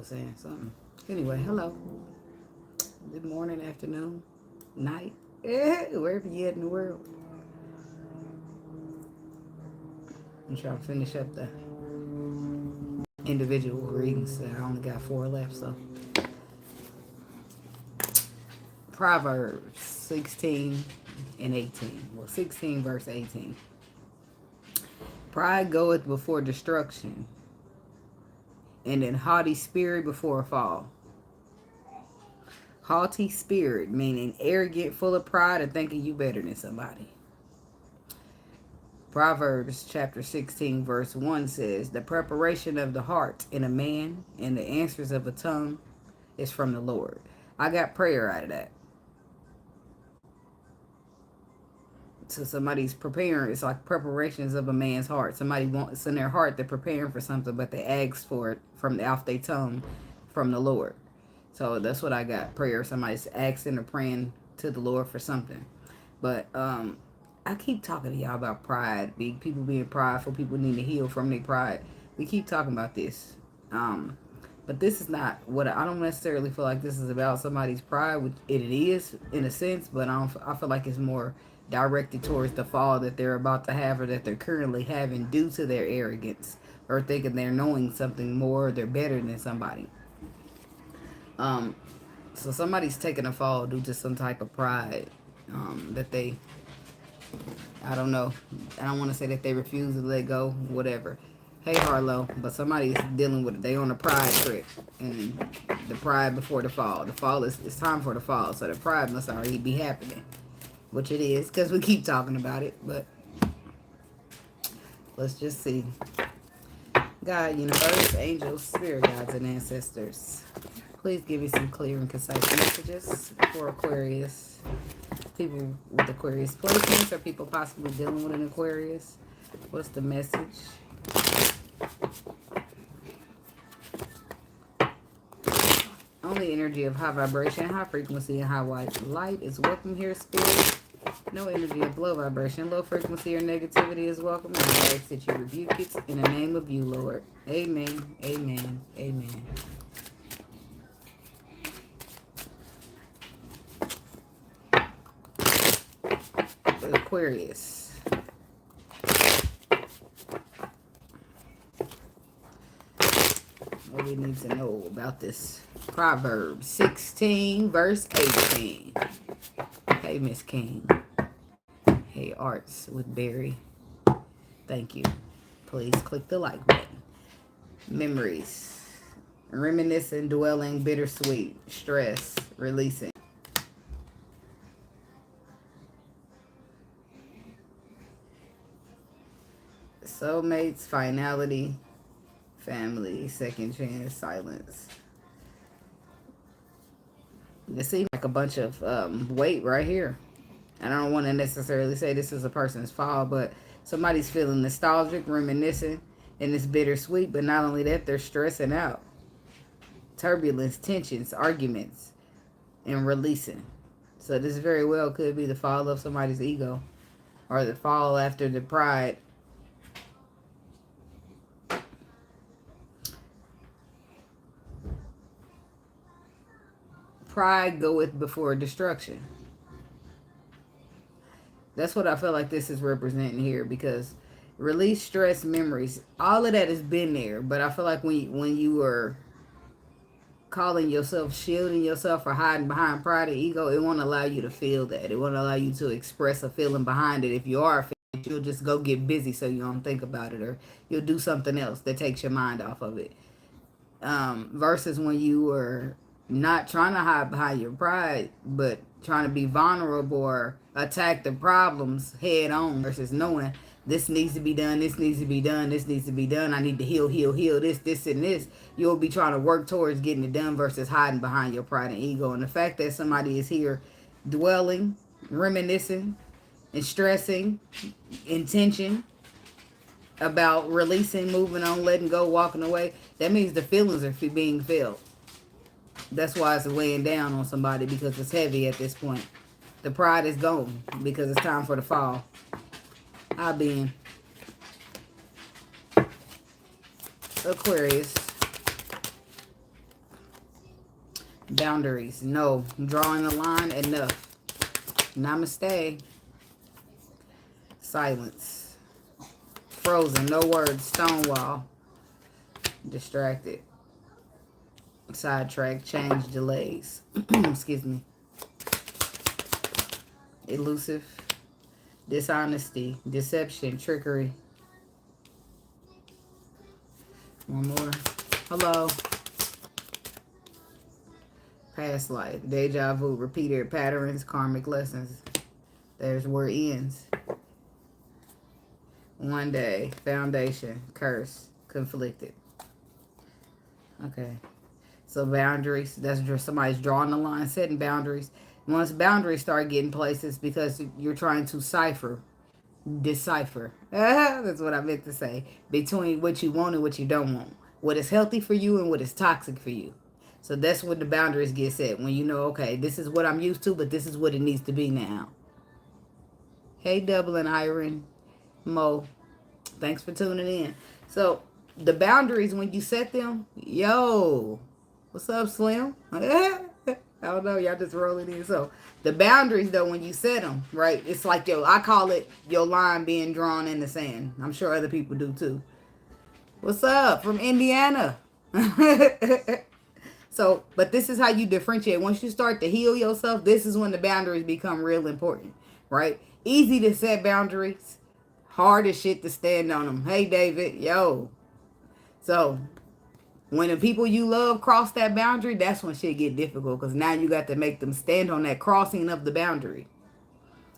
Saying something. Anyway, hello. Good morning, afternoon, night, wherever you at in the world. I'm trying to finish up the individual readings. I only got four left, so. Proverbs 16 and 18. Well, 16 verse 18. Pride goeth before destruction, and an haughty spirit before a fall. Haughty spirit, meaning arrogant, full of pride, and thinking you better than somebody. Proverbs chapter 16 verse 1 says, the preparation of the heart in a man and the answers of a tongue is from the Lord. I got prayer out of that. So somebody's preparing, it's like preparations of a man's heart. Somebody wants in their heart, they're preparing for something, but they ask for it from off their tongue from the Lord. So that's what I got. Prayer. Somebody's asking or praying to the Lord for something. But I keep talking to y'all about pride. People being prideful. People need to heal from their pride. We keep talking about this. But this is not what I don't necessarily feel like this is about somebody's pride, which it is in a sense, but I feel like it's more directed towards the fall that they're about to have or that they're currently having due to their arrogance or thinking they're knowing something more, or they're better than somebody. So somebody's taking a fall due to some type of pride that they, I don't know. I don't want to say that they refuse to let go, whatever. Hey, Harlow, but somebody's dealing with it. They on a pride trip, and the pride before the fall. The fall is it's time for the fall, so the pride must already be happening, which it is because we keep talking about it. But let's just see. God, universe, angels, spirit guides, and ancestors, please give me some clear and concise messages for Aquarius. People with Aquarius placements or people possibly dealing with an Aquarius. What's the message? Only energy of high vibration, high frequency, and high white light is welcome here, spirit. No energy of low vibration, low frequency, or negativity is welcome. And I ask that you rebuke it in the name of you, Lord. Amen, amen, amen. Aquarius. What we need to know about this Proverbs 16 verse 18. Hey, Miss King. Hey, Arts with Barry. Thank you. Please click the like button. Memories. Reminiscing, dwelling, bittersweet, stress, releasing. Soulmates, finality, family, second chance, silence. It seems like a bunch of weight right here. I don't want to necessarily say this is a person's fault, but somebody's feeling nostalgic, reminiscing, and it's bittersweet. But not only that, they're stressing out. Turbulence, tensions, arguments, and releasing. So this very well could be the fall of somebody's ego or the fall after the pride. Pride goeth before destruction. That's what I feel like this is representing here, because release, stress, memories, all of that has been there. But I feel like when you are calling yourself, shielding yourself, or hiding behind pride and ego, it won't allow you to feel that. It won't allow you to express a feeling behind it. If you are feeling it, you'll just go get busy so you don't think about it, or you'll do something else that takes your mind off of it. Versus when you are not trying to hide behind your pride, but trying to be vulnerable or attack the problems head on, versus knowing this needs to be done, this needs to be done, this needs to be done, I need to heal, this, and this. You'll be trying to work towards getting it done versus hiding behind your pride and ego. And the fact that somebody is here dwelling, reminiscing, and stressing, intention about releasing, moving on, letting go, walking away, that means the feelings are being felt. That's why it's weighing down on somebody, because it's heavy at this point. The pride is gone because it's time for the fall. I've been Aquarius. Boundaries. No. Drawing the line. Enough. Namaste. Silence. Frozen. No words. Stonewall. Distracted. Sidetrack. Change. Delays. Excuse me. Elusive. Dishonesty. Deception. Trickery. One more. Hello. Past life. Deja vu. Repeated patterns. Karmic lessons. There's where it ends. One day. Foundation. Curse. Conflicted. Okay. So boundaries. That's just somebody's drawing the line. Setting boundaries. Once boundaries start getting places because you're trying to decipher. That's what I meant to say. Between what you want and what you don't want. What is healthy for you and what is toxic for you. So that's when the boundaries get set. When you know, okay, this is what I'm used to, but this is what it needs to be now. Hey, Dublin, Iron, Mo. Thanks for tuning in. So the boundaries, when you set them, yo, what's up, Slim? I don't know, y'all just rolling in. So the boundaries, though, when you set them, right, it's like, I call it your line being drawn in the sand. I'm sure other people do too. What's up from Indiana? So, but this is how you differentiate. Once you start to heal yourself, this is when the boundaries become real important, right? Easy to set boundaries, hard as shit to stand on them. Hey, David, yo. So when the people you love cross that boundary, that's when shit get difficult, because now you got to make them stand on that crossing of the boundary,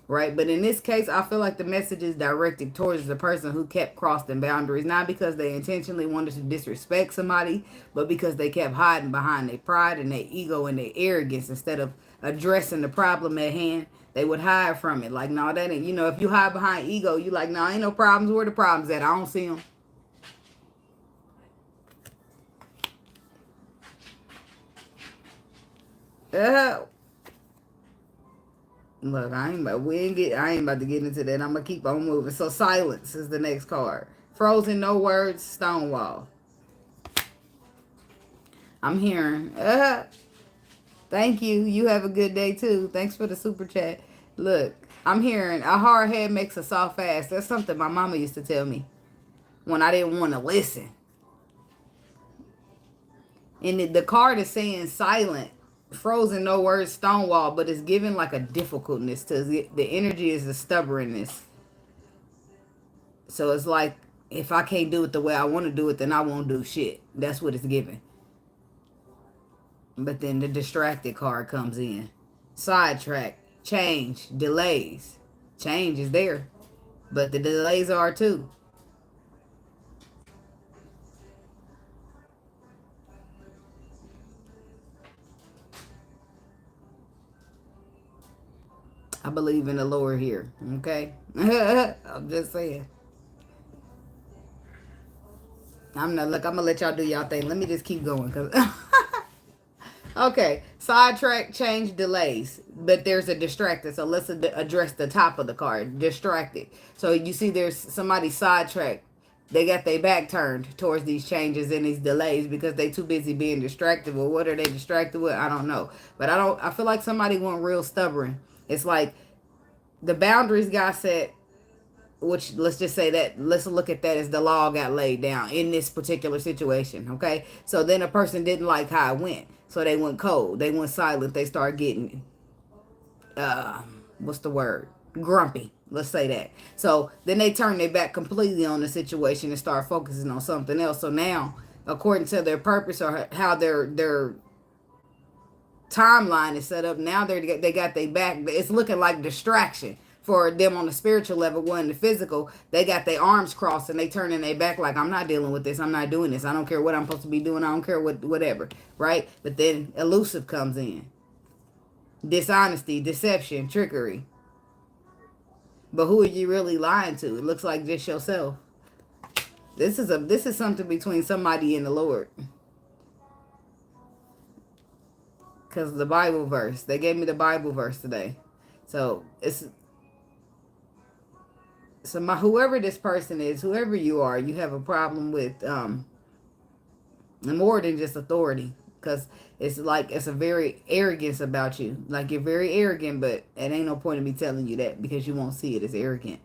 right? But in this case, I feel like the message is directed towards the person who kept crossing boundaries, not because they intentionally wanted to disrespect somebody, but because they kept hiding behind their pride and their ego and their arrogance. Instead of addressing the problem at hand, they would hide from it. Like, no, that ain't, if you hide behind ego, you like, no, ain't no problems. Where the problems at? I don't see them. Look, I ain't about to get into that. I'm gonna keep on moving. So silence is the next card. Frozen, no words, stonewall. I'm hearing, thank you. You have a good day too. Thanks for the super chat. Look, I'm hearing a hard head makes a soft ass. That's something my mama used to tell me when I didn't want to listen. And the card is saying silent. Frozen, no words, stonewall, but it's given like a difficultness to the energy is a stubbornness. So it's like, if I can't do it the way I want to do it, then I won't do shit. That's what it's giving. But then the distracted card comes in. Sidetrack, change, delays. Change is there, but the delays are too. I believe in the Lord here, okay? I'm just saying. I'm going to let y'all do y'all thing. Let me just keep going. Okay, sidetrack, change, delays. But there's a distracted, so let's address the top of the card. Distracted. So you see there's somebody sidetracked. They got their back turned towards these changes and these delays because they too busy being distracted. Well, what are they distracted with? I don't know. But I feel like somebody went real stubborn. It's like the boundaries got set, which let's just say that, let's look at that as the law got laid down in this particular situation, okay? So then a person didn't like how it went. So they went cold. They went silent. They started getting, what's the word? Grumpy. Let's say that. So then they turned their back completely on the situation and start focusing on something else. So now, according to their purpose or how their timeline is set up, now they got their back. It's looking like distraction for them on the spiritual level. One, the physical, they got their arms crossed and they turning their back like, I'm not dealing with this. I'm not doing this. I don't care what I'm supposed to be doing. I don't care whatever, right? But then elusive comes in. Dishonesty, deception, trickery. But who are you really lying to? It looks like just yourself. This is something between somebody and the Lord. Because the Bible verse. They gave me the Bible verse today. So whoever this person is, whoever you are, you have a problem with more than just authority. because it's like it's a very arrogance about you. Like you're very arrogant, but it ain't no point in me telling you that because you won't see it as arrogant.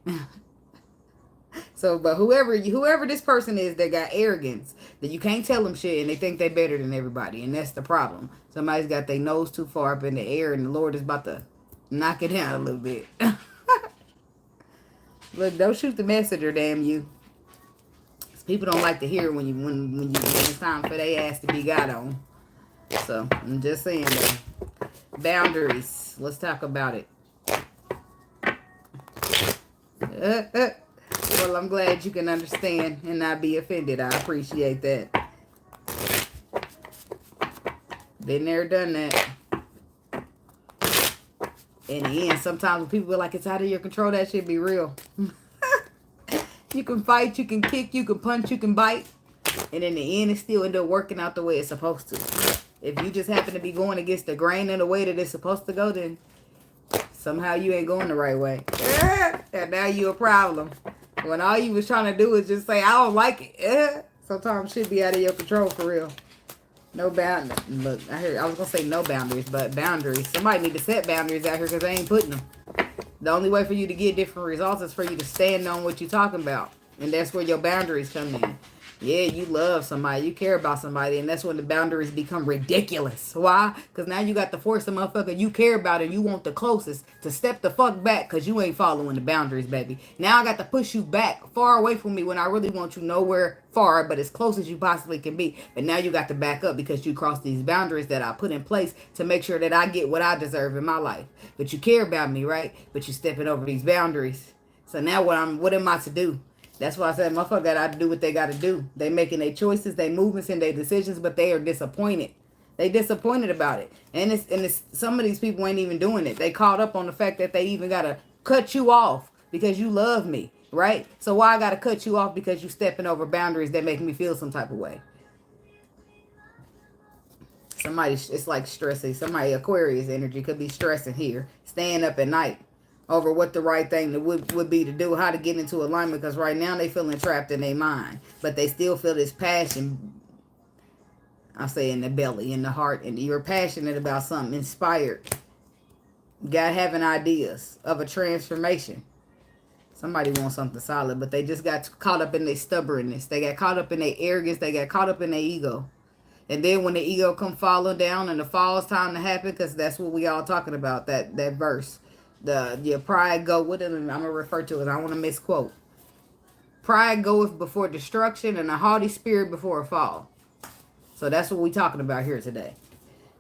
So, but whoever this person is that got arrogance, that you can't tell them shit and they think they better than everybody, and that's the problem. Somebody's got their nose too far up in the air, and the Lord is about to knock it down a little bit. Look, don't shoot the messenger, damn you. People don't like to hear when it's time for their ass to be got on. So I'm just saying that. Boundaries. Let's talk about it. Well, I'm glad you can understand and not be offended. I appreciate that. Been there, done that. In the end, sometimes when people are like, it's out of your control, that shit be real. You can fight, you can kick, you can punch, you can bite. And in the end, it still end up working out the way it's supposed to. If you just happen to be going against the grain in the way that it's supposed to go, then somehow you ain't going the right way. And now you a problem. When all you was trying to do is just say, I don't like it. Sometimes shit be out of your control for real. No boundaries. Look, I was going to say no boundaries, but boundaries. Somebody need to set boundaries out here because they ain't putting them. The only way for you to get different results is for you to stand on what you're talking about. And that's where your boundaries come in. Yeah, you love somebody. You care about somebody. And that's when the boundaries become ridiculous. Why? Because now you got to force the motherfucker you care about and you want the closest to step the fuck back because you ain't following the boundaries, baby. Now I got to push you back far away from me when I really want you nowhere far, but as close as you possibly can be. But now you got to back up because you crossed these boundaries that I put in place to make sure that I get what I deserve in my life. But you care about me, right? But you're stepping over these boundaries. So now what am I to do? That's why I said motherfucker got to do what they got to do. They making their choices, their movements, and their decisions, but they are disappointed. They disappointed about it. And it's some of these people ain't even doing it. They caught up on the fact that they even got to cut you off because you love me, right? So why I got to cut you off because you stepping over boundaries that make me feel some type of way? Somebody, it's like stressing. Somebody, Aquarius energy could be stressing here. Staying up at night over what the right thing would be to do, how to get into alignment, because right now they feeling trapped in their mind, but they still feel this passion, I say in the belly, in the heart, and you're passionate about something, inspired. God having ideas of a transformation. Somebody wants something solid, but they just got caught up in their stubbornness. They got caught up in their arrogance. They got caught up in their ego. And then when the ego come falling down and the fall's time to happen, because that's what we all talking about, that verse. Your pride go with it, and I'm going to refer to it. I don't want to misquote. Pride goeth before destruction and a haughty spirit before a fall. So that's what we talking about here today.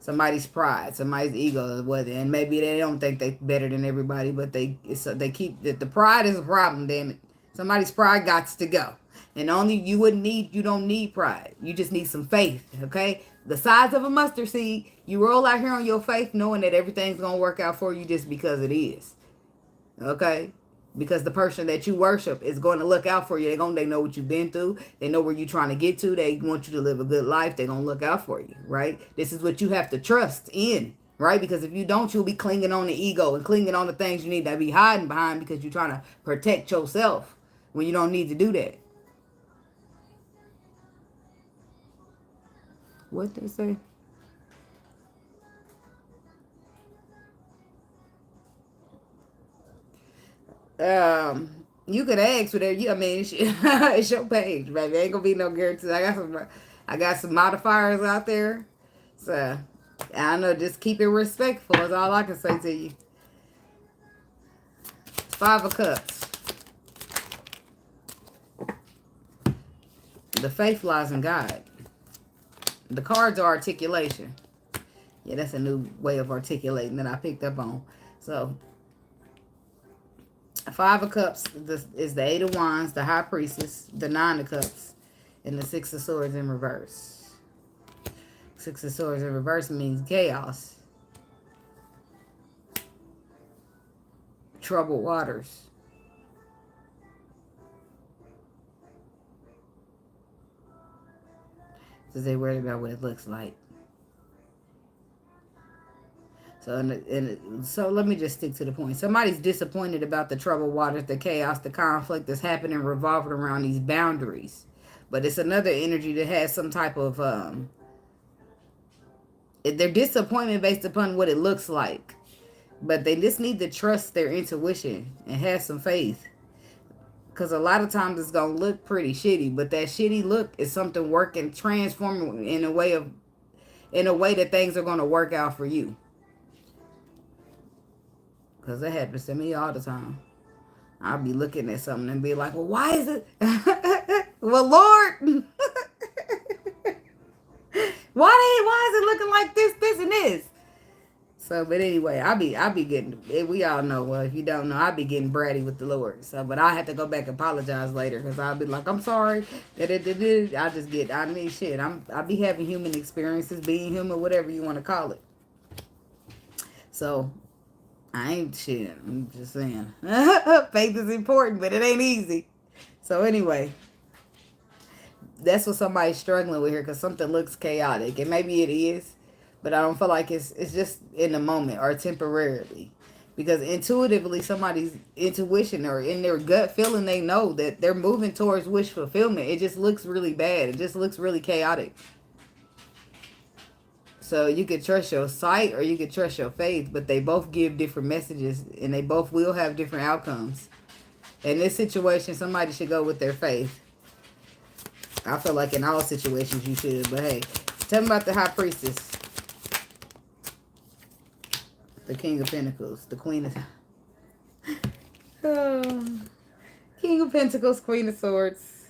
Somebody's pride, somebody's ego, and maybe they don't think they better than everybody, but they keep the pride is a problem. Damn it, somebody's pride got to go. And you don't need pride. You just need some faith, okay? The size of a mustard seed, you roll out here on your faith knowing that everything's going to work out for you just because it is, okay? Because the person that you worship is going to look out for you. They know what you've been through. They know where you're trying to get to. They want you to live a good life. They're going to look out for you, right? This is what you have to trust in, right? Because if you don't, you'll be clinging on the ego and clinging on the things you need to be hiding behind because you're trying to protect yourself when you don't need to do that. What they say? You could ask whatever you. I mean, it's your page, baby. Ain't gonna be no guarantee. I got some modifiers out there, so I know. Just keep it respectful. Is all I can say to you. 5 of Cups. The faith lies in God. The cards are articulation. Yeah, that's a new way of articulating that I picked up on. So, 5 of Cups is the 8 of Wands, the High Priestess, the 9 of Cups, and the 6 of Swords in reverse. 6 of Swords in reverse means chaos. Troubled waters. Because they worried about what it looks like. So let me just stick to the point. Somebody's disappointed about the troubled waters, the chaos, the conflict that's happening revolving around these boundaries. But it's another energy that has some type of They're disappointment based upon what it looks like. But they just need to trust their intuition and have some faith. Because a lot of times it's going to look pretty shitty. But that shitty look is something working, transforming in a way that things are going to work out for you. Because it happens to me all the time. I'll be looking at something and be like, well, why is it? Well, Lord. Why is it looking like this, and this? So, but anyway, I'll be getting, we all know, well, if you don't know, I'll be getting bratty with the Lord. So, but I have to go back and apologize later because I'll be like, I'm sorry. I'll be having human experiences, being human, whatever you want to call it. So, I ain't shit. I'm just saying. Faith is important, but it ain't easy. So, anyway. That's what somebody's struggling with here because something looks chaotic. And maybe it is, but I don't feel like it's just in the moment or temporarily. Because intuitively, somebody's intuition or in their gut feeling, they know that they're moving towards wish fulfillment. It just looks really bad. It just looks really chaotic. So you could trust your sight or you could trust your faith, but they both give different messages and they both will have different outcomes. In this situation, somebody should go with their faith. I feel like in all situations you should, but hey, tell me about the High Priestess. The King of Pentacles, the Queen of... Oh, King of Pentacles, Queen of Swords.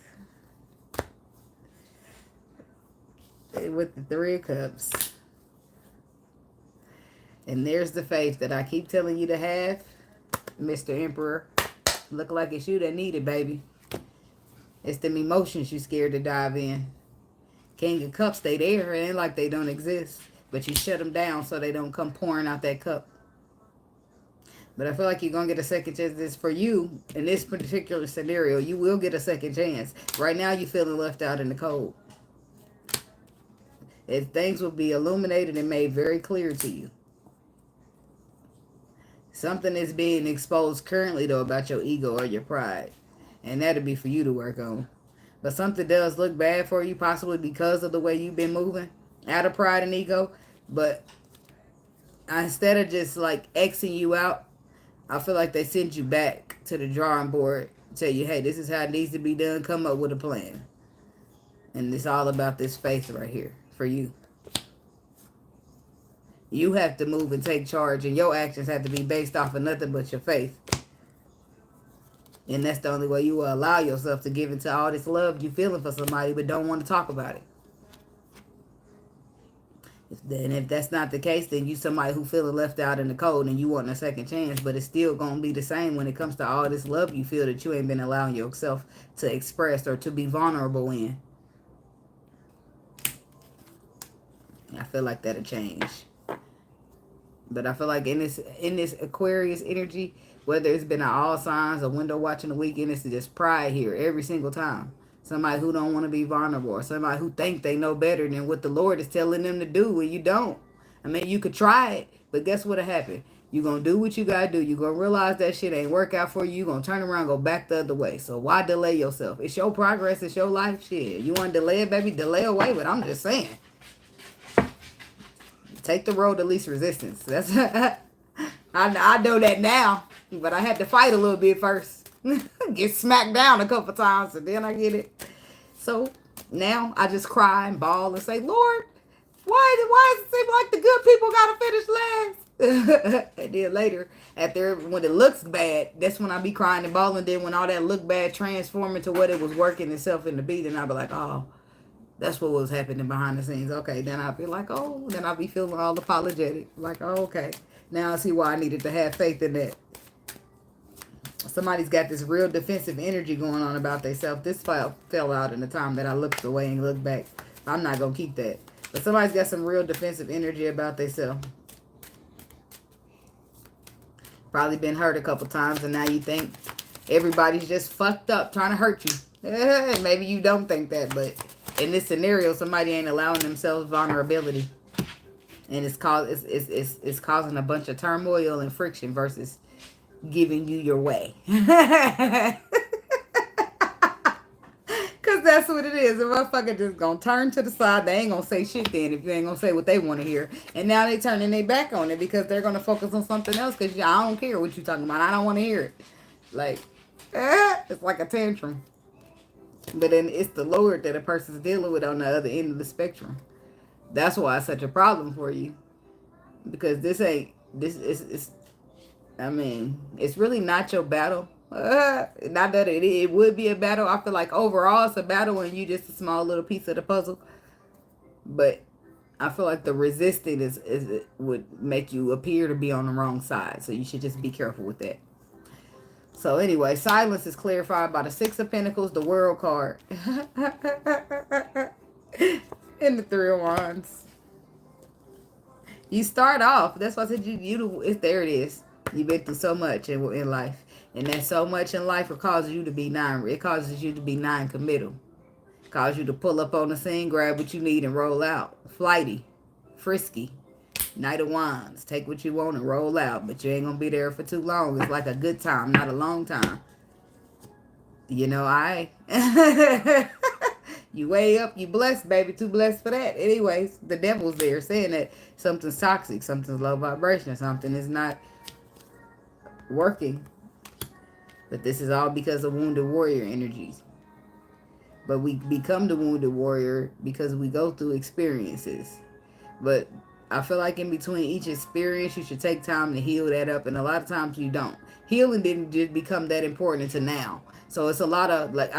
With the Three of Cups. And there's the faith that I keep telling you to have, Mr. Emperor. Look like it's you that need it, baby. It's them emotions you scared to dive in. King of Cups, they there. It ain't like they don't exist. But you shut them down so they don't come pouring out that cup. But I feel like you're going to get a second chance. This for you, in this particular scenario, you will get a second chance. Right now, you're feeling left out in the cold. If things will be illuminated and made very clear to you. Something is being exposed currently, though, about your ego or your pride. And that'll be for you to work on. But something does look bad for you, possibly because of the way you've been moving out of pride and ego. But instead of just like Xing you out, I feel like they send you back to the drawing board. Tell you, hey, this is how it needs to be done. Come up with a plan. And it's all about this faith right here for you. You have to move and take charge. And your actions have to be based off of nothing but your faith. And that's the only way you will allow yourself to give into all this love you feeling for somebody but don't want to talk about it. If that's not the case, then you somebody who feeling left out in the cold and you want a second chance, but it's still going to be the same when it comes to all this love you feel that you ain't been allowing yourself to express or to be vulnerable in. I feel like that'll change. But I feel like in this Aquarius energy, whether it's been an all signs or window watching the weekend, it's just pride here every single time. Somebody who don't want to be vulnerable or somebody who think they know better than what the Lord is telling them to do when you don't. I mean, you could try it, but guess what'll happen? You're going to do what you got to do. You're going to realize that shit ain't work out for you. You're going to turn around and go back the other way. So why delay yourself? It's your progress. It's your life shit. You want to delay it, baby? Delay away, but I'm just saying. Take the road of least resistance. That's I know that now, but I had to fight a little bit first. Get smacked down a couple times, and then I get it. So now I just cry and bawl and say, Lord, why does it seem like the good people gotta finish last? And then later, when it looks bad, that's when I be crying and bawling. Then when all that look bad transform into what it was working itself into be, then I'll be like, oh, that's what was happening behind the scenes. Okay, then I'll be like, oh, then I'll be feeling all apologetic. Like, oh, okay. Now I see why I needed to have faith in that. Somebody's got this real defensive energy going on about themselves. This fell out in the time that I looked away and looked back. I'm not going to keep that. But somebody's got some real defensive energy about themselves. Probably been hurt a couple times and now you think everybody's just fucked up trying to hurt you. Maybe you don't think that, but in this scenario, somebody ain't allowing themselves vulnerability. And it's causing a bunch of turmoil and friction versus giving you your way. Because That's what it is. The motherfucker just gonna turn to the side. They ain't gonna say shit then if you ain't gonna say what they want to hear. And now they turning their back on it because they're gonna focus on something else. Cause I don't care what you talking about. I don't want to hear it. Like, it's like a tantrum. But then it's the Lord that a person's dealing with on the other end of the spectrum. That's why it's such a problem for you. Because this ain't, this is, I mean, it's really not your battle. Not that it would be a battle. I feel like overall it's a battle and you just a small little piece of the puzzle. But I feel like the resisting is would make you appear to be on the wrong side. So you should just be careful with that. So anyway, silence is clarified by the Six of Pentacles, the World card, and the Three of Wands. You start off. That's why I said it's there. It is. You've been through so much in life, and that so much in life will cause you to be It causes you to be non-committal. Cause you to pull up on the scene, grab what you need, and roll out. Flighty, frisky. Knight of Wands. Take what you want and roll out, but you ain't gonna be there for too long. It's like a good time, not a long time. You know, you way up, you blessed, baby. Too blessed for that. Anyways, the devil's there saying that something's toxic, something's low vibration, something is not working. But this is all because of wounded warrior energies. But we become the wounded warrior because we go through experiences. But I feel like in between each experience, you should take time to heal that up. And a lot of times you don't. Healing didn't just become that important until now. So it's a lot of, like,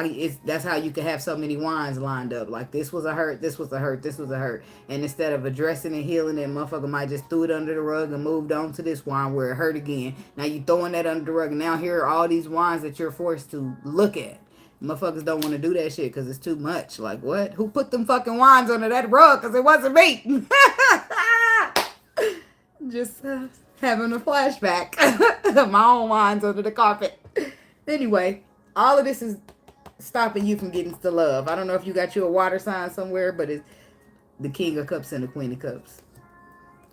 that's how you can have so many wands lined up. Like, this was a hurt, this was a hurt, this was a hurt. And instead of addressing and healing it, motherfucker might just threw it under the rug and moved on to this wand where it hurt again. Now you throwing that under the rug. And now here are all these wands that you're forced to look at. Motherfuckers don't want to do that shit because it's too much. Like, what? Who put them fucking wands under that rug? Because it wasn't me. Just having a flashback. My own wands under the carpet. Anyway, all of this is stopping you from getting to love. I don't know if you got you a water sign somewhere, but it's the King of Cups and the Queen of Cups.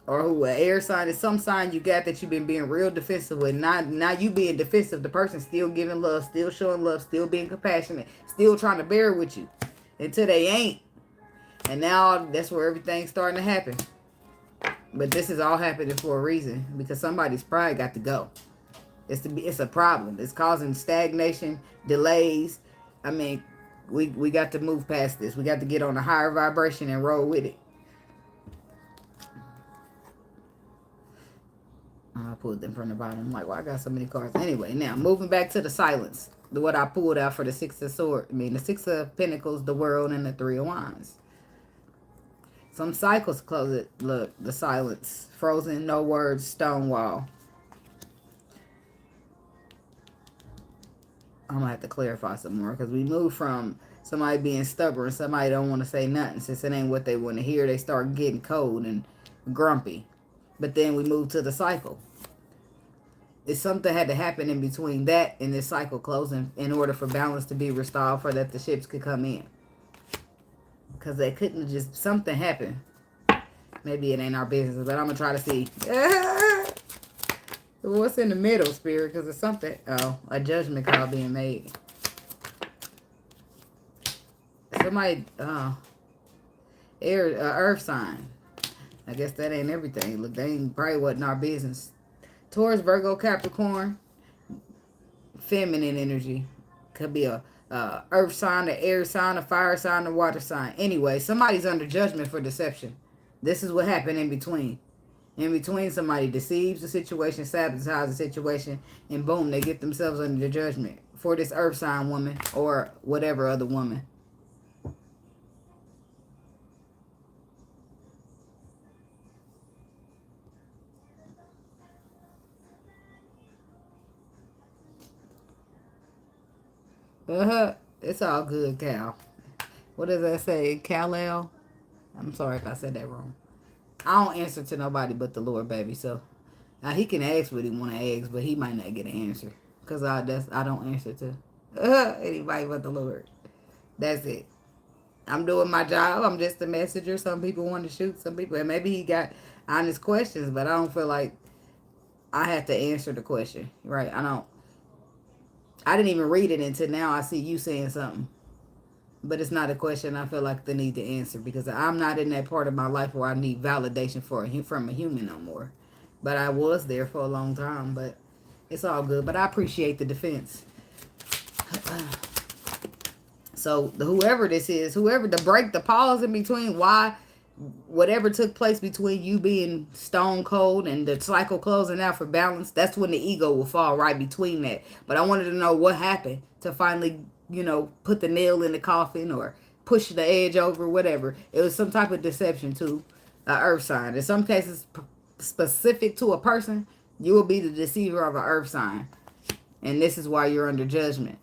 Or who, an air sign is some sign you got that you've been being real defensive with. Now you being defensive. The person still giving love, still showing love, still being compassionate, still trying to bear with you until they ain't. And now that's where everything's starting to happen. But this is all happening for a reason, because somebody's pride got to go. It's a problem. It's causing stagnation, delays. I mean, we got to move past this. We got to get on a higher vibration and roll with it. I pulled them from the bottom. I'm like, well, I got so many cards. Anyway, now moving back to the silence. What I pulled out for the Six of Swords. The Six of Pentacles, the World, and the Three of Wands. Some cycles close it. Look, the silence. Frozen, no words, stone wall. I'm going to have to clarify some more, because we move from somebody being stubborn, somebody don't want to say nothing. Since it ain't what they want to hear, they start getting cold and grumpy. But then we move to the cycle. If something had to happen in between that and this cycle closing in order for balance to be restored, for that the ships could come in. Because they couldn't just, something happened. Maybe it ain't our business, but I'm going to try to see. What's in the middle, Spirit? Because it's something, a judgment call being made. Somebody, earth sign. I guess that ain't everything. Look, they ain't, probably wasn't our business. Taurus, Virgo, Capricorn. Feminine energy. Could be a earth sign, an air sign, a fire sign, a water sign. Anyway, somebody's under judgment for deception. This is what happened in between. In between, somebody deceives the situation, sabotages the situation, and boom, they get themselves under judgment for this earth sign woman or whatever other woman. It's all good, Cal. What does that say? Kal-El? I'm sorry if I said that wrong. I don't answer to nobody but the Lord, baby. So he can ask what he want to ask, but he might not get an answer, because I don't answer to anybody but the Lord. That's it. I'm doing my job. I'm just a messenger. Some people want to shoot. Some people, and maybe he got honest questions, but I don't feel like I have to answer the question, right? I didn't even read it until now. I see you saying something. But it's not a question I feel like they need to answer, because I'm not in that part of my life where I need validation from a human no more. But I was there for a long time, but it's all good. But I appreciate the defense. So whoever this is, whoever, to break the pause in between, why whatever took place between you being stone cold and the cycle closing out for balance, that's when the ego will fall right between that. But I wanted to know what happened to finally, put the nail in the coffin or push the edge over, whatever. It was some type of deception to an earth sign. In some cases, specific to a person, you will be the deceiver of an earth sign. And this is why you're under judgment.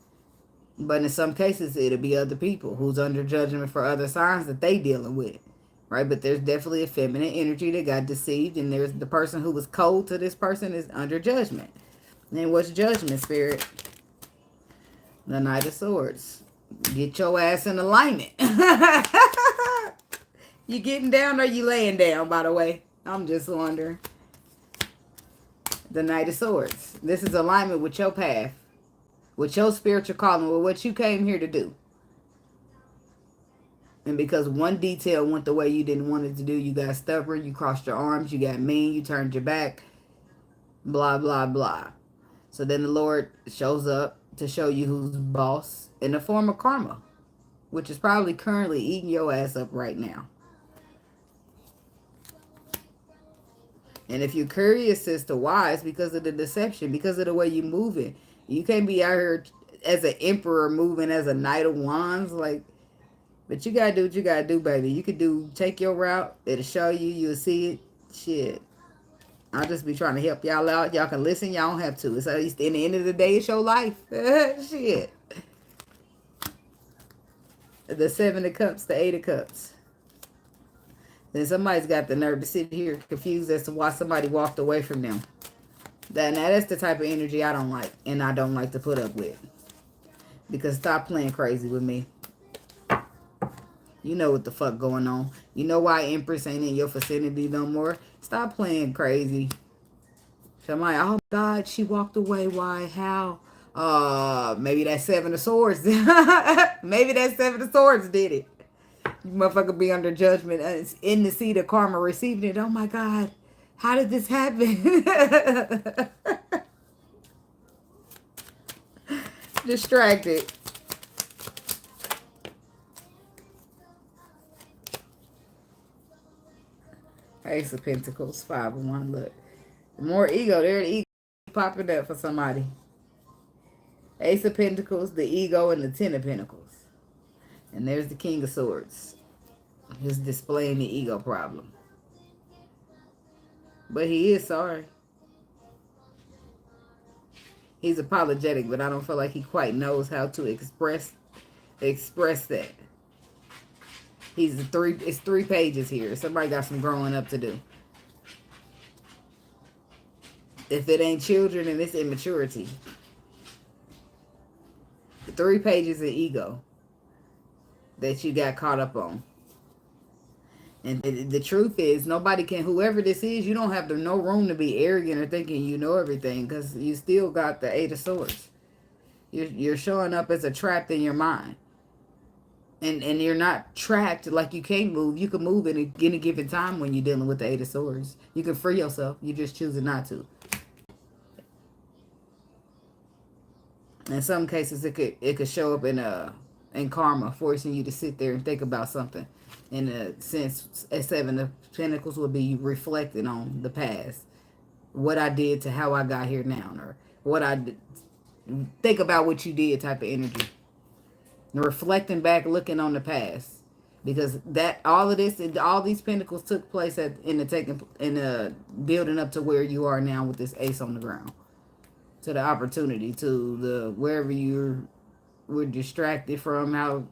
But in some cases, it'll be other people who's under judgment for other signs that they dealing with. Right? But there's definitely a feminine energy that got deceived. And there's the person who was cold to this person is under judgment. And what's judgment, Spirit? The Knight of Swords. Get your ass in alignment. You getting down or you laying down, by the way? I'm just wondering. The Knight of Swords. This is alignment with your path. With your spiritual calling, with what you came here to do. And because one detail went the way you didn't want it to do, you got stubborn, you crossed your arms, you got mean, you turned your back, blah, blah, blah. So then the Lord shows up to show you who's boss in the form of karma, which is probably currently eating your ass up right now. And if you're curious as to why, it's because of the deception, because of the way you move it. You can't be out here as an emperor moving as a Knight of Wands. But you got to do what you got to do, baby. You could take your route. It'll show you. You'll see it. Shit. I'll just be trying to help y'all out. Y'all can listen. Y'all don't have to. It's at least in the end of the day, it's your life. Shit. The 7 of Cups, the 8 of Cups. Then somebody's got the nerve to sit here confused as to why somebody walked away from them. That's the type of energy I don't like, and I don't like to put up with. Because stop playing crazy with me. You know what the fuck going on. You know why Empress ain't in your vicinity no more. Stop playing crazy. Somebody, oh God, she walked away. Why? How? Maybe that 7 of Swords. Maybe that 7 of Swords did it. You motherfucker be under judgment. It's in the seat of karma receiving it. Oh my God. How did this happen? Distracted. Ace of Pentacles, 5 of 1. Look. More ego. There the ego popping up for somebody. Ace of Pentacles, the ego, and the 10 of Pentacles. And there's the King of Swords. He's displaying the ego problem. But he is sorry. He's apologetic, but I don't feel like he quite knows how to express that. It's 3 pages here. Somebody got some growing up to do. If it ain't children, then it's immaturity. 3 pages of ego that you got caught up on. And the truth is, nobody can, whoever this is, you don't have no room to be arrogant or thinking you know everything, because you still got the 8 of Swords. You're showing up as a trapped in your mind. And you're not trapped like you can't move. You can move in any given time when you're dealing with the 8 of Swords. You can free yourself. You're just choosing not to. In some cases, it could show up in karma, forcing you to sit there and think about something. In a sense, a 7 of Pentacles would be reflecting on the past. What I did to how I got here now. Or what I did. Think about what you did type of energy. And reflecting back, looking on the past. Because all of this, all these pentacles took place in the building up to where you are now with this ace on the ground. To the opportunity, to the wherever you were distracted from,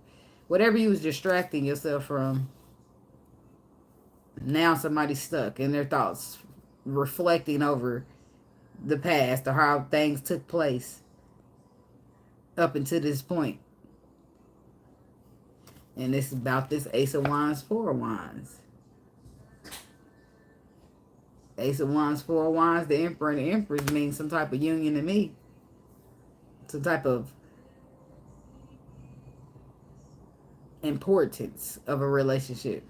whatever you was distracting yourself from, now somebody's stuck in their thoughts, reflecting over the past or how things took place up until this point. And it's about this Ace of Wands, 4 of Wands. Ace of Wands, 4 of Wands, the Emperor and the Empress mean some type of union to me. Some type of importance of a relationship.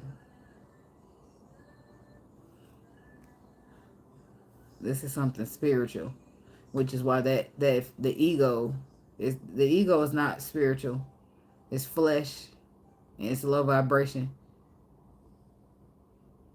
This is something spiritual, which is why that the ego is not spiritual. It's flesh and it's low vibration.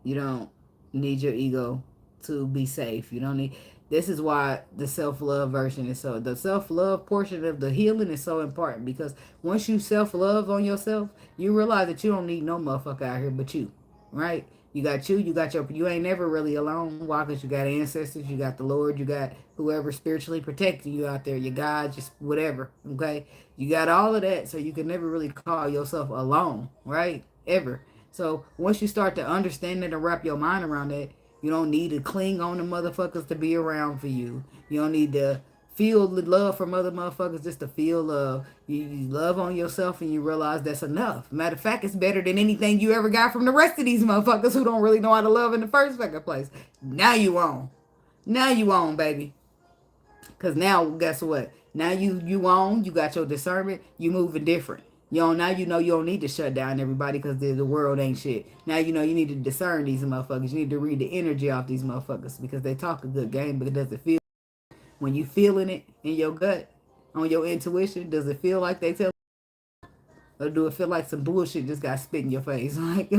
You don't need your ego to be safe. You don't need. This is why the self-love version is so. The self-love portion of the healing is so important, because once you self-love on yourself, you realize that you don't need no motherfucker out here but you, right? You got you. You got your. You ain't never really alone. Why? Because you got ancestors. You got the Lord. You got whoever spiritually protecting you out there. Your God, just whatever. Okay. You got all of that, so you can never really call yourself alone, right? Ever. So once you start to understand it and wrap your mind around that, you don't need to cling on to motherfuckers to be around for you. You don't need to feel the love from other motherfuckers just to feel love. You love on yourself and you realize that's enough. Matter of fact, it's better than anything you ever got from the rest of these motherfuckers who don't really know how to love in the first fucking place. Now you on. Now you on, baby. Because now, guess what? Now you on, you got your discernment, you moving different. Now you know you don't need to shut down everybody because the world ain't shit. Now you know you need to discern these motherfuckers. You need to read the energy off these motherfuckers, because they talk a good game, but it doesn't feel. When you feeling it in your gut, on your intuition, does it feel like they tell, or do it feel like some bullshit just got spit in your face? Like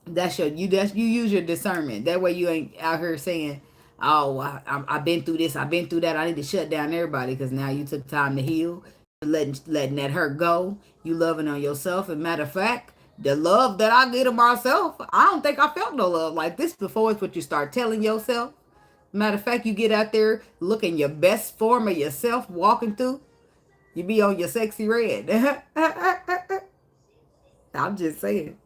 that's you use your discernment. That way you ain't out here saying, oh, I've been through this, I've been through that, I need to shut down everybody, because now you took time to heal, letting that hurt go. You loving on yourself. And matter of fact, the love that I get of myself, I don't think I felt no love like this before. It's what you start telling yourself. Matter of fact, you get out there looking your best form of yourself, walking through, you be on your sexy red. I'm just saying.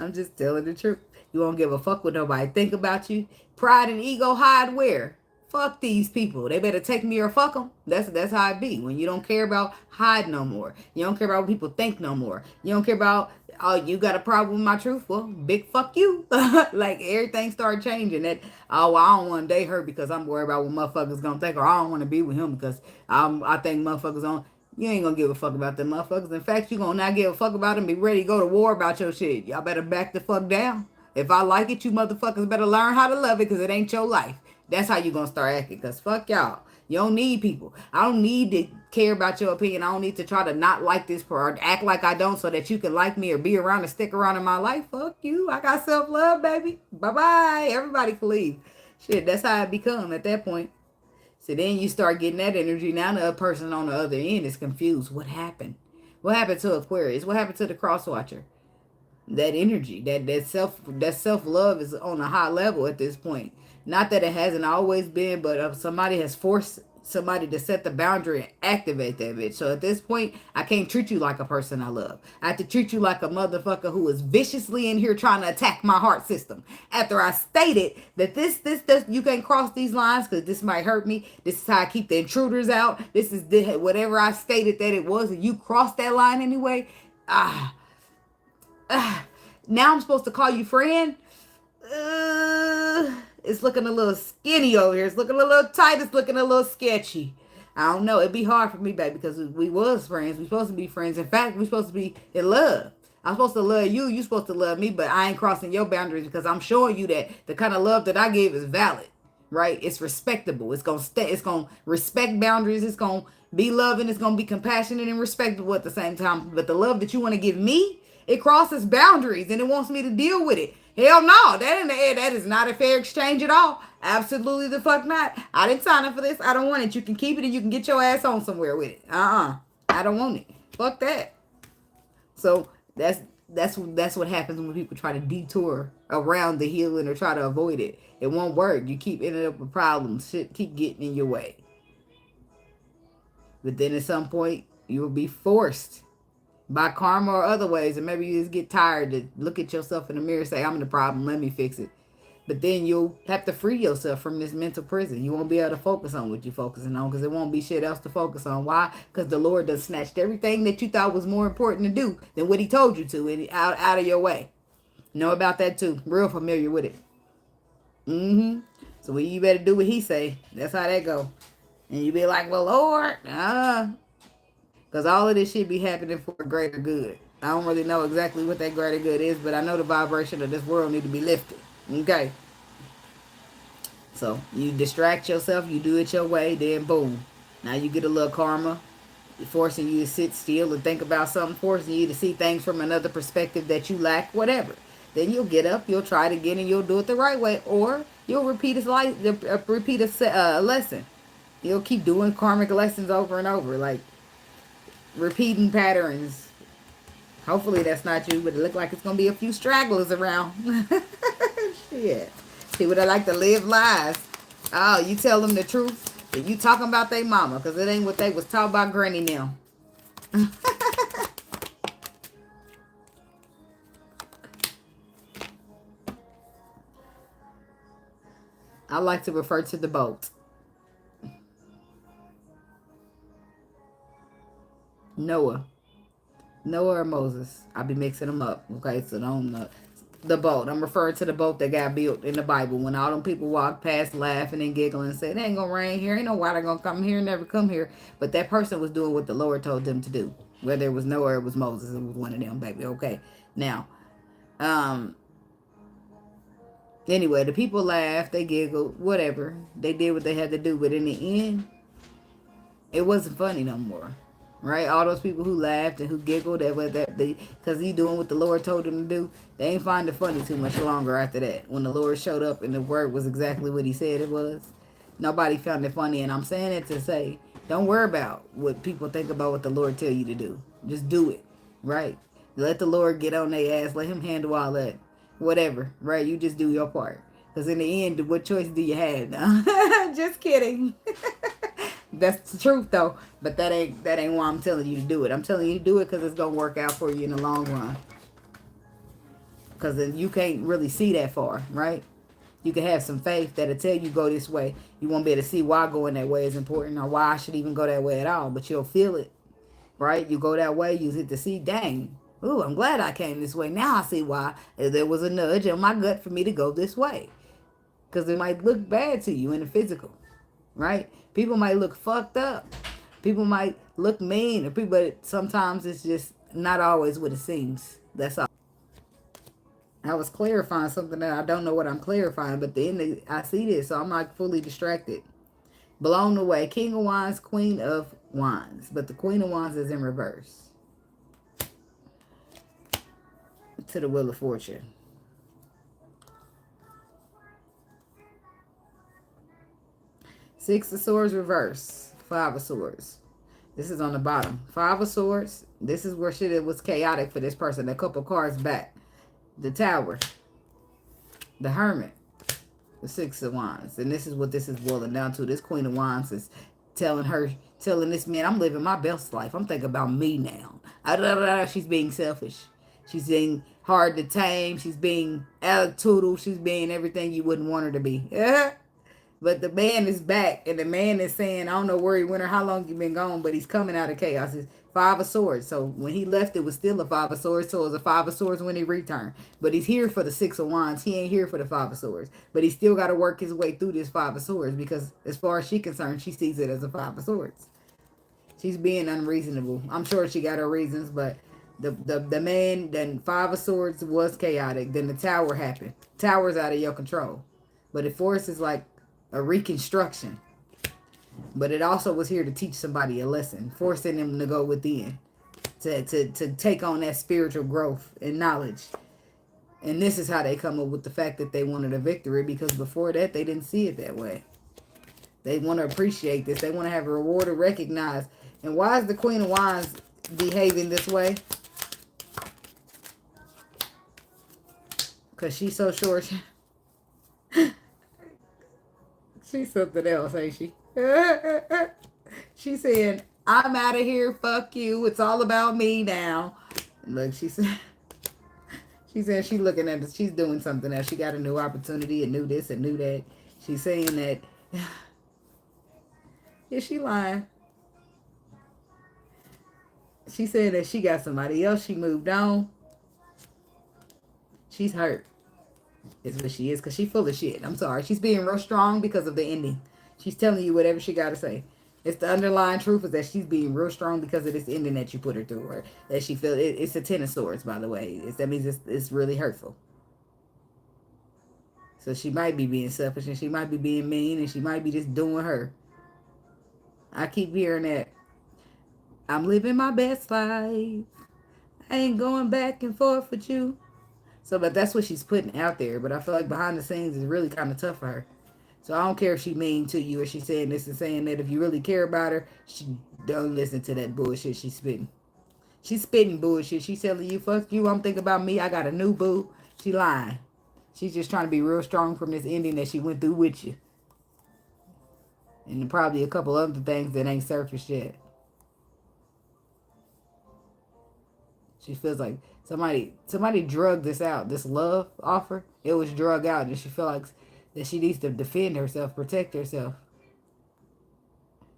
I'm just telling the truth. You won't give a fuck what nobody think about you. Pride and ego hide where? Fuck these people. They better take me or fuck them. That's how it be. When you don't care about hide no more. You don't care about what people think no more. You don't care about, oh, you got a problem with my truth? Well, big fuck you. Like everything started changing. That, oh, well, I don't want to date her because I'm worried about what motherfuckers gonna think, or I don't want to be with him because I think motherfuckers on. You ain't gonna give a fuck about them motherfuckers. In fact, you gonna not give a fuck about them. Be ready to go to war about your shit. Y'all better back the fuck down. If I like it, you motherfuckers better learn how to love it, because it ain't your life. That's how you gonna start acting, because fuck y'all. You don't need people. I don't need to care about your opinion. I don't need to try to not like this or act like I don't so that you can like me or be around and stick around in my life. Fuck you. I got self-love, baby. Bye-bye. Everybody can leave. Shit, that's how it become at that point. So then you start getting that energy. Now the person on the other end is confused. What happened? What happened to Aquarius? What happened to the cross watcher? That energy, that self love is on a high level at this point. Not that it hasn't always been, but somebody has forced somebody to set the boundary and activate that bitch. So at this point, I can't treat you like a person I love. I have to treat you like a motherfucker who is viciously in here trying to attack my heart system. After I stated that this you can't cross these lines because this might hurt me. This is how I keep the intruders out. This is whatever I stated that it was, and you crossed that line anyway. Now I'm supposed to call you friend? It's looking a little skinny over here. It's looking a little tight. It's looking a little sketchy. I don't know. It'd be hard for me, baby, because we was friends. We supposed to be friends. In fact, we supposed to be in love. I'm supposed to love you. You supposed to love me, but I ain't crossing your boundaries because I'm showing you that the kind of love that I give is valid, right? It's respectable. It's gonna stay. It's gonna respect boundaries. It's gonna be loving. It's gonna be compassionate and respectable at the same time. But the love that you want to give me, it crosses boundaries and it wants me to deal with it. Hell no, that is not a fair exchange at all. Absolutely the fuck not. I didn't sign up for this. I don't want it. You can keep it and you can get your ass on somewhere with it. I don't want it. Fuck that. So that's what happens when people try to detour around the healing or try to avoid it. It won't work. You keep ending up with problems. Shit keep getting in your way. But then at some point, you will be forced by karma or other ways, and maybe you just get tired to look at yourself in the mirror and say, I'm the problem, let me fix it. But then you'll have to free yourself from this mental prison. You won't be able to focus on what you're focusing on because there won't be shit else to focus on. Why? Because the Lord done snatched everything that you thought was more important to do than what he told you to, and out of your way. Know about that too. Real familiar with it. So you better do what he say. That's how that go. And you be like, well, Lord, Because all of this shit be happening for a greater good. I don't really know exactly what that greater good is, but I know the vibration of this world need to be lifted. Okay? So, you distract yourself, you do it your way, then boom. Now you get a little karma, forcing you to sit still and think about something, forcing you to see things from another perspective that you lack, whatever. Then you'll get up, you'll try it again, and you'll do it the right way, or you'll repeat a lesson. You'll keep doing karmic lessons over and over, like repeating patterns. Hopefully that's not you, but it look like it's gonna be a few stragglers around. Shit, people that like to live lies. Oh, you tell them the truth, and you talking about their mama, because it ain't what they was taught by granny now. I like to refer to the boat. Noah or Moses. I'll be mixing them up. Okay, so don't the boat. I'm referring to the boat that got built in the Bible when all them people walked past laughing and giggling and said, it ain't gonna rain here. Ain't no water gonna come here, never come here. But that person was doing what the Lord told them to do. Whether it was Noah or it was Moses, it was one of them, baby. Okay. Now, anyway, the people laughed, they giggled, whatever. They did what they had to do, but in the end, it wasn't funny no more. Right? All those people who laughed and who giggled because he doing what the Lord told them to do, they ain't find it funny too much longer after that. When the Lord showed up and the word was exactly what he said it was, nobody found it funny. And I'm saying it to say, don't worry about what people think about what the Lord tell you to do. Just do it. Right? Let the Lord get on their ass. Let him handle all that. Whatever. Right? You just do your part. Because in the end, what choice do you have now? Just kidding. That's the truth though, but that ain't why I'm telling you to do it. I'm telling you to do it because it's gonna work out for you in the long run. Because you can't really see that far, right? You can have some faith that'll tell you go this way. You won't be able to see why going that way is important or why I should even go that way at all. But you'll feel it, right? You go that way, you hit to see, dang, ooh, I'm glad I came this way. Now I see why there was a nudge in my gut for me to go this way. Because it might look bad to you in the physical, right? People might look fucked up. People might look mean. But sometimes it's just not always what it seems. That's all. I was clarifying something that I don't know what I'm clarifying. But the end, I see this, so I'm not fully distracted. Blown away. King of Wands, Queen of Wands. But the Queen of Wands is in reverse. To the Wheel of Fortune. Six of Swords reverse. Five of Swords. This is on the bottom. Five of Swords. This is where shit was chaotic for this person. A couple cards back. The Tower. The Hermit. The Six of Wands. And this is what this is boiling down to. This Queen of Wands is telling this man, I'm living my best life. I'm thinking about me now. She's being selfish. She's being hard to tame. She's being attitudinal. She's being everything you wouldn't want her to be. But the man is back, and the man is saying, I don't know where he went or how long he been gone, but he's coming out of chaos. It's Five of Swords. So when he left, it was still a Five of Swords. So it was a Five of Swords when he returned. But he's here for the Six of Wands. He ain't here for the Five of Swords. But he still got to work his way through this Five of Swords because as far as she's concerned, she sees it as a Five of Swords. She's being unreasonable. I'm sure she got her reasons, but the man, then Five of Swords was chaotic. Then the Tower happened. Tower's out of your control. But it forces like a reconstruction. But it also was here to teach somebody a lesson, forcing them to go within, to take on that spiritual growth and knowledge. And this is how they come up with the fact that they wanted a victory, because before that, they didn't see it that way. They want to appreciate this. They want to have a reward to recognize. And why is the Queen of Wands behaving this way? Because she's so short. She's something else, ain't she? She's saying, I'm out of here, fuck you. It's all about me now. And look, she said she's looking at this. She's doing something else. She got a new opportunity, and knew this and knew that. She's saying that, is she lying? She said that she got somebody else. She moved on. She's hurt. Is what she is, because she's full of shit. I'm sorry. She's being real strong because of the ending. She's telling you whatever she got to say. It's the underlying truth is that she's being real strong because of this ending that you put her through, or that she feels. It's a 10 of swords, by the way. That means it's really hurtful. So she might be being selfish, and she might be being mean, and she might be just doing her. I keep hearing that. I'm living my best life. I ain't going back and forth with you. So, but that's what she's putting out there. But I feel like behind the scenes is really kind of tough for her. So I don't care if she mean to you or she's saying this and saying that. If you really care about her, she don't listen to that bullshit she's spitting. She's spitting bullshit. She's telling you, fuck you, I'm thinking about me. I got a new boo. She lying. She's just trying to be real strong from this ending that she went through with you. And probably a couple other things that ain't surfaced yet. She feels like somebody drugged this out. This love offer, it was drug out. And she feel like that she needs to defend herself, protect herself.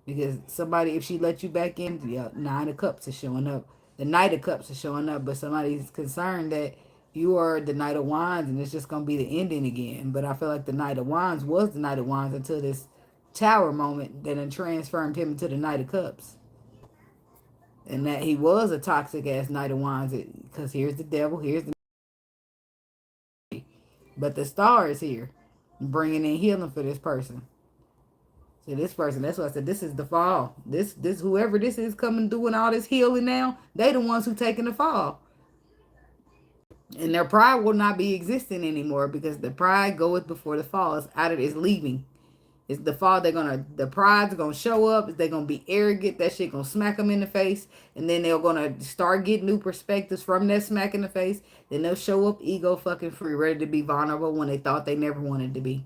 Because somebody, if she let you back in, yeah, 9 of Cups is showing up. The Knight of Cups is showing up, but somebody's concerned that you are the Knight of Wands and it's just going to be the ending again. But I feel like the Knight of Wands was the Knight of Wands until this Tower moment that then transformed him into the Knight of Cups. And that he was a toxic ass Knight of Wands because here's the devil, here's the... But the star is here bringing in healing for this person. So this person, that's why I said this is the fall. This whoever this is coming doing all this healing now, they the ones who taking the fall. And their pride will not be existing anymore because the pride goeth before the fall. It's out of it's leaving. It's the fall. The pride's gonna show up. They're gonna be arrogant. That shit gonna smack them in the face. And then they're gonna start getting new perspectives from that smack in the face. Then they'll show up ego fucking free, ready to be vulnerable when they thought they never wanted to be.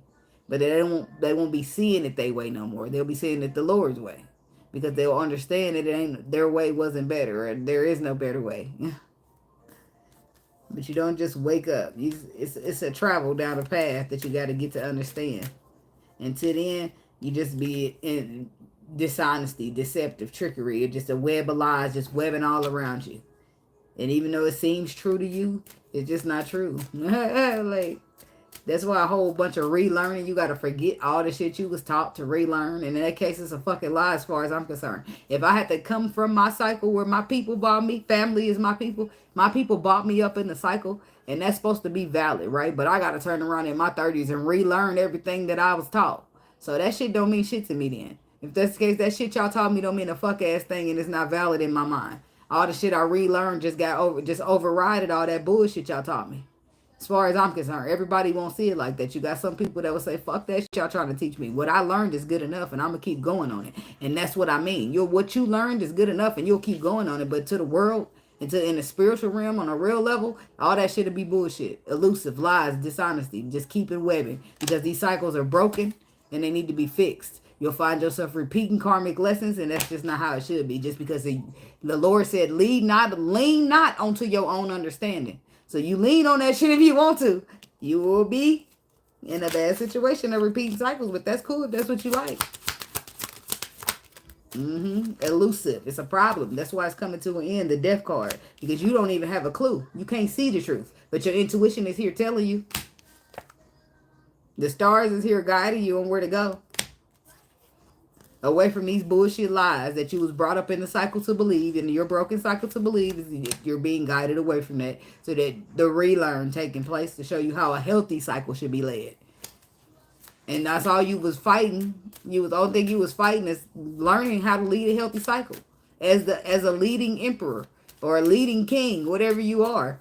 But they won't be seeing it their way no more. They'll be seeing it the Lord's way. Because they'll understand that it ain't their way wasn't better, or there is no better way. But you don't just wake up. It's a travel down a path that you got to get to understand. Until then, you just be in dishonesty, deceptive, trickery. It's just a web of lies just webbing all around you. And even though it seems true to you, it's just not true. Like, that's why a whole bunch of relearning, you got to forget all the shit you was taught to relearn. And in that case, it's a fucking lie as far as I'm concerned. If I had to come from my cycle where my people bought me, family is my people bought me up in the cycle. And that's supposed to be valid, right? But I got to turn around in my 30s and relearn everything that I was taught. So that shit don't mean shit to me then. If that's the case, that shit y'all taught me don't mean a fuck ass thing and it's not valid in my mind. All the shit I relearned just overrided all that bullshit y'all taught me. As far as I'm concerned, everybody won't see it like that. You got some people that will say, fuck that shit y'all trying to teach me. What I learned is good enough and I'm going to keep going on it. And that's what I mean. What you learned is good enough and you'll keep going on it. But to the world, in the spiritual realm, on a real level, all that shit will be bullshit. Elusive, lies, dishonesty. Just keep it webbing. Because these cycles are broken and they need to be fixed. You'll find yourself repeating karmic lessons, and that's just not how it should be. Just because the Lord said, lean not onto your own understanding. So you lean on that shit if you want to. You will be in a bad situation of repeating cycles, but that's cool if that's what you like. Elusive. It's a problem. That's why it's coming to an end, the death card. Because you don't even have a clue. You can't see the truth. But your intuition is here telling you. The stars is here guiding you on where to go. Away from these bullshit lies that you was brought up in the cycle to believe, and your broken cycle to believe is you're being guided away from that, so that the relearn taking place to show you how a healthy cycle should be led. And that's all you was fighting. The only thing you was fighting is learning how to lead a healthy cycle as a leading emperor or a leading king, whatever you are.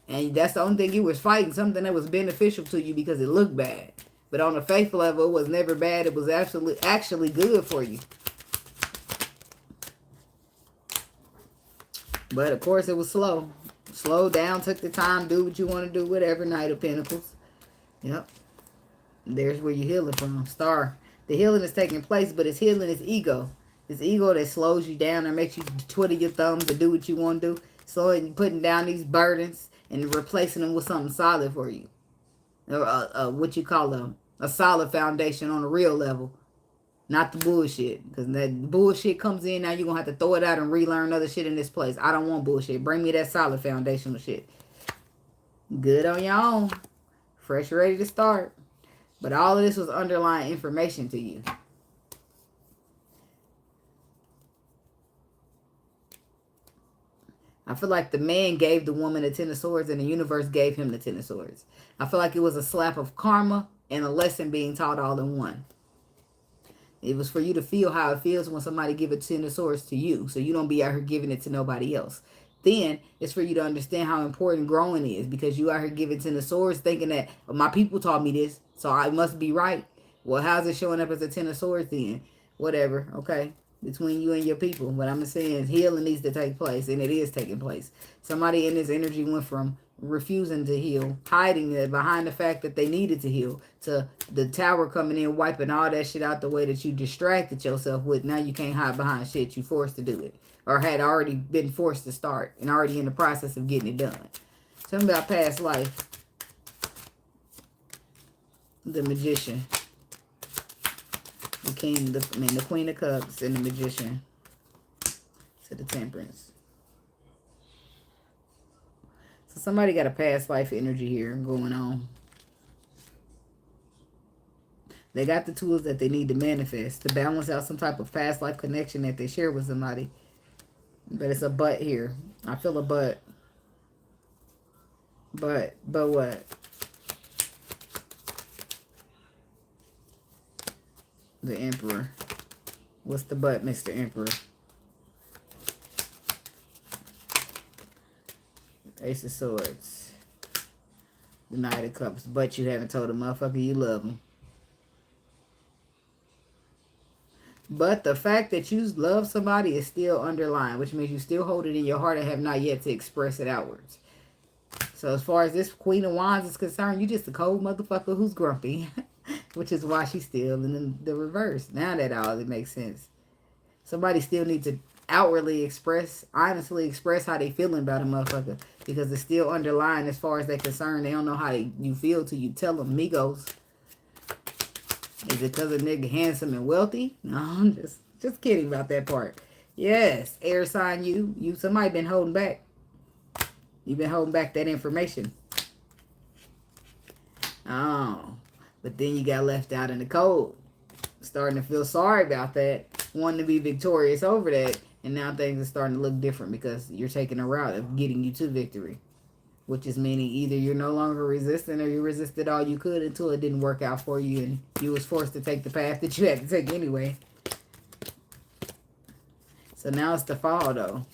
And that's the only thing you was fighting, something that was beneficial to you because it looked bad. But on a faith level, it was never bad. It was actually good for you. But of course, it was slow. Slow down, took the time, do what you want to do, whatever. Knight of Pentacles. Yep. There's where you're healing from. Star. The healing is taking place, but it's healing is ego. It's ego that slows you down and makes you twiddle your thumbs and do what you want to do. So putting down these burdens and replacing them with something solid for you. Or what you call a solid foundation on a real level. Not the bullshit. Because that bullshit comes in, now you're going to have to throw it out and relearn other shit in this place. I don't want bullshit. Bring me that solid foundational shit. Good on your own. Fresh, ready to start. But all of this was underlying information to you. I feel like the man gave the woman the Ten of Swords and the universe gave him the Ten of Swords. I feel like it was a slap of karma and a lesson being taught all in one. It was for you to feel how it feels when somebody give a Ten of Swords to you, so you don't be out here giving it to nobody else. Then it's for you to understand how important growing is, because you out here giving Ten of Swords thinking that, oh, my people taught me this, so I must be right. Well, how's it showing up as a Ten of Swords then? Whatever, okay? Between you and your people. What I'm saying is healing needs to take place, and it is taking place. Somebody in this energy went from refusing to heal, hiding it behind the fact that they needed to heal, to the tower coming in, wiping all that shit out the way that you distracted yourself with. Now you can't hide behind shit. You forced to do it, or had already been forced to start and already in the process of getting it done. Something about past life. The Magician. The King, the Queen of Cups and the Magician. To the Temperance. So somebody got a past life energy here going on. They got the tools that they need to manifest, to balance out some type of past life connection that they share with somebody. But it's a but here. I feel a but. But what? The Emperor. What's the but, Mr. Emperor? Ace of Swords. The Knight of Cups. But you haven't told a motherfucker you love him. But the fact that you love somebody is still underlying, which means you still hold it in your heart and have not yet to express it outwards. So as far as this Queen of Wands is concerned, you just a cold motherfucker who's grumpy. Which is why she's still in the reverse. Now that all it makes sense. Somebody still needs to outwardly express, honestly express how they feeling about a motherfucker. Because it's still underlying as far as they're concerned. They don't know how you feel till you tell them. Migos. Is it because a nigga handsome and wealthy? No, I'm just kidding about that part. Yes, air sign you. Somebody been holding back. You've been holding back that information. Oh. But then you got left out in the cold. Starting to feel sorry about that. Wanting to be victorious over that. And now things are starting to look different because you're taking a route of getting you to victory. Which is meaning either you're no longer resisting or you resisted all you could until it didn't work out for you. And you was forced to take the path that you had to take anyway. So now it's the fall though.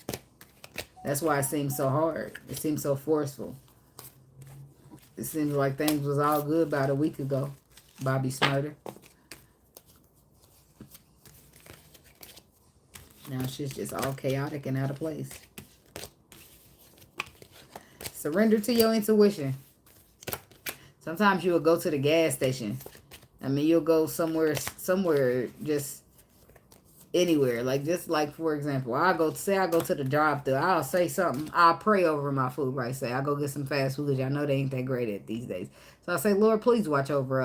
That's why it seems so hard. It seems so forceful. It seems like things was all good about a week ago. Bobby Smurder. Now shit's just all chaotic and out of place. Surrender to your intuition. Sometimes you'll go to the gas station. I mean, you'll go somewhere, just anywhere. Just like, for example, I go to the drive-thru. I'll say something. I'll pray over my food, right? Say, I'll go get some fast food. Y'all know they ain't that great at these days. So I say, Lord, please watch over,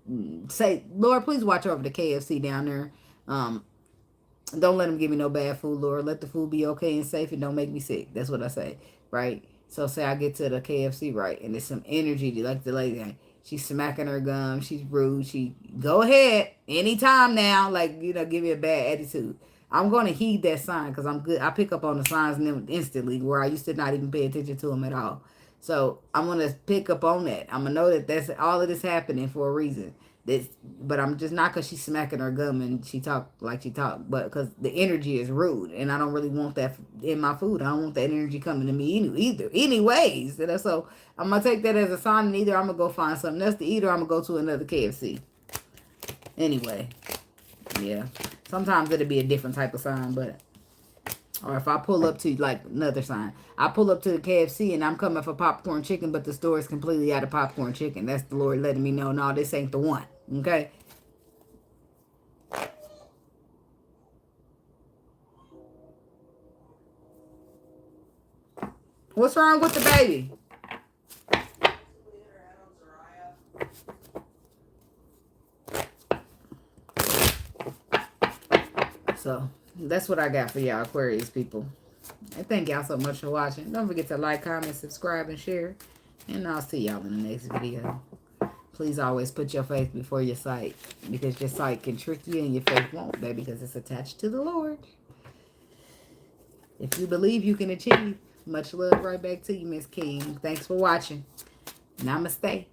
Lord, please watch over the KFC down there. Don't let them give me no bad food, Lord. Let the food be okay and safe and don't make me sick. That's what I say, right? So say I get to the KFC, right, and there's some energy, like the lady, she's smacking her gum, she's rude, she, go ahead, anytime now, give me a bad attitude. I'm going to heed that sign because I'm good. I pick up on the signs instantly where I used to not even pay attention to them at all. So I'm going to pick up on that. I'm going to know that that's all of this happening for a reason. But I'm just not because she's smacking her gum and she talk like she talk, but because the energy is rude and I don't really want that in my food. I don't want that energy coming to me either. Anyways, so I'm gonna take that as a sign, and either I'm gonna go find something else to eat or I'm gonna go to another KFC. Anyway, yeah. Sometimes it'll be a different type of sign, but or if I pull up to another sign, I pull up to the KFC and I'm coming for popcorn chicken, but the store is completely out of popcorn chicken. That's the Lord letting me know, no, this ain't the one. Okay. What's wrong with the baby? So that's what I got for y'all Aquarius people. And thank y'all so much for watching. Don't forget to like, comment, subscribe, and share. And I'll see y'all in the next video. Please always put your faith before your sight. Because your sight can trick you and your faith won't, baby. Because it's attached to the Lord. If you believe, you can achieve. Much love right back to you, Miss King. Thanks for watching. Namaste.